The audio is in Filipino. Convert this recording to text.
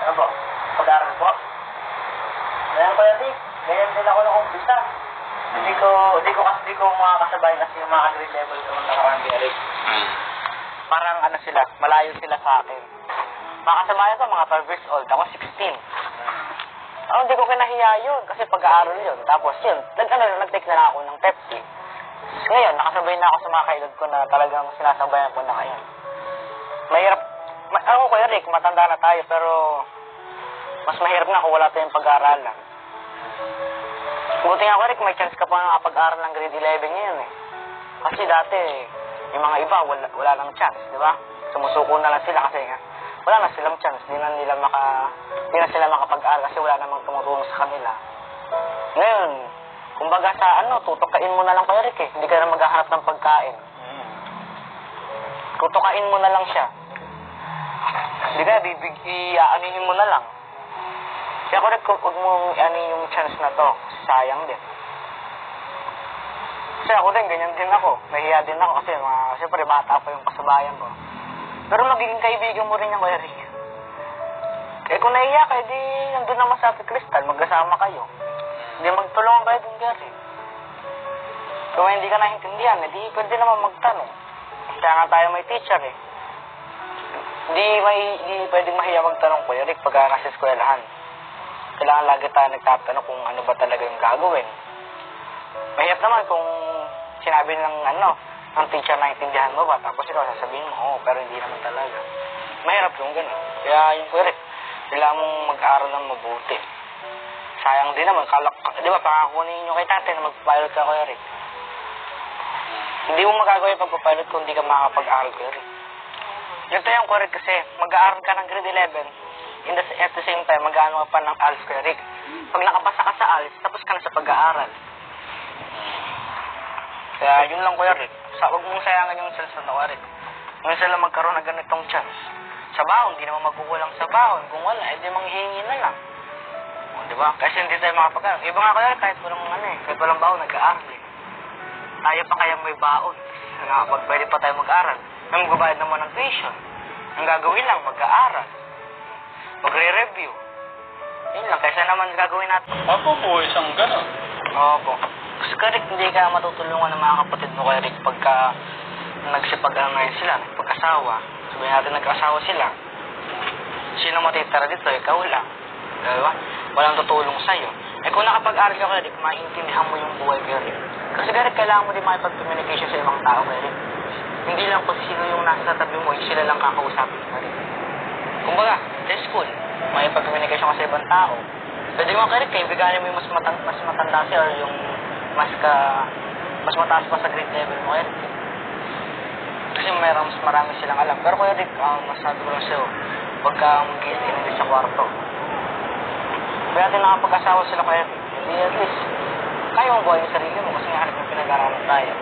Ano po? Pag-aaral po? Ganyan ko yan, ganyan din ako nung umpisa. Hindi ko makakasabay kasi yung mga grade level ko nung nakaraan Eric. Parang ano sila, malayo sila sa akin. Makasabay ko, mga 12 years old, ako 16. Hindi ko kinahiya yun kasi pag-aaral yun. Tapos yun, nag-take na lang ako ng Pepsi. Ngayon, nakasabay na ako sa mga kailad ko na talagang sinasabayan ko na ngayon. Mahirap, ako ko Eric, matanda na tayo pero mas mahirap na kung wala tayong pag-aaralan. Buti nga ako Eric, may chance ka pa nakapag-aaral ng grade 11 ngayon eh. Kasi dati, yung mga iba, wala lang chance, di ba? Sumusuko na lang sila kasi wala na silang chance. Di na sila makapag-aaral kasi wala namang tumutulong sa kanila. Ngayon, kumbaga sa tutukain mo na lang kay Eric eh. Hindi ka na maghahanap ng pagkain. Tutukain mo na lang siya. Hindi ka, iaanihin mo na lang. Kaya Eric, huwag mo ianin yung chance na to. Sayang din. Kasi ako din, ganyan din ako. Nahiya din ako kasi siyempre bata pa yung kasabayan ko. Pero magiging kaibigan mo rin yung Eric. Kung nahiya ka, di nandun naman sa Crystal, magkasama kayo. Hindi magtulungan kayo dun, Gary. Kung hindi ka naintindihan, di pwede naman magtanong. Kaya nga tayo may teacher eh. Hindi pwedeng mahiya magtanong ko, Eric, pagka nasa eskwelahan. Kailangan lagi tayo nagtatanong kung ano ba talaga yung gagawin. Mahirap naman kung sinabi ng teacher na intindihan mo ba, tapos ikaw sasabihin mo, pero hindi naman talaga. Mahirap yung gano'n. Kaya yung Eric, kailangan mong mag-aaral ng mabuti. Sayang din naman, di ba, pangako ninyo kay tatay na mag-pilot ka ko, Eric. Hindi mo magagawa yung pag-pilot kung hindi ka makakapag-aaral ko, Eric. Ganito yung correct kasi, mag-aaral ka ng grade 11, at the same time, mag-aaral ka pa ng ALS ko, Eric. Pag nakapasa ka sa ALS, tapos ka na sa pag-aaral. Kaya yun lang ko, Eric. Huwag mong sayangan yung chance na Eric. Ngayon sila magkaroon ng ganitong chance. Sa baon, hindi naman magkukulang sa baon. Kung wala, edi manghihingi na lang. Di ba? Kasi hindi tayo makapag-aaral. Iba nga kaya kahit walang baon, nag-aaral eh. Tayo pa kaya may baon. Pwede pa tayo mag-aaral. May magbabayad naman ng tuition. Ang gagawin lang, mag-aaral. Magre-review. Yun lang, kaysa naman gagawin natin. Ako po, isang gano'n. Opo. Kasi Rick, hindi ka matutulungan ng mga kapatid mo kay Rick pagka nagsipag-ngayon sila, nagpag-asawa. Sabihin natin nag-asawa sila. Sino matitira dito? Ikaw lang. Diba? Walang tutulong sa'yo. Kung nakapag-aral ka kay Rick, maintindihan mo yung buhay kay Rick. Kasi Rick, kailangan mo din makipag-communication sa ibang tao kay Rick. Hindi lang kung sino yung nasa tabi mo, sila lang kakausapin kay Rick. Kumbaga, sa school, makipag-communication ka sa ibang tao. Pwede mo kay Rick, kaibiganin mo yung mas matanda siya or yung mas mataas pa sa grade level mo kay Rick. Kasi marami silang alam. Pero kaya Rick, masabi ko lang sa'yo, huwag kang mag-iinit sa kwarto. Kaya natin nakapag-asawa sila kaya Rick. Hindi at least, kaya mong buhay yung sarili mo kasi nga Rick, may pinag-aralan tayo.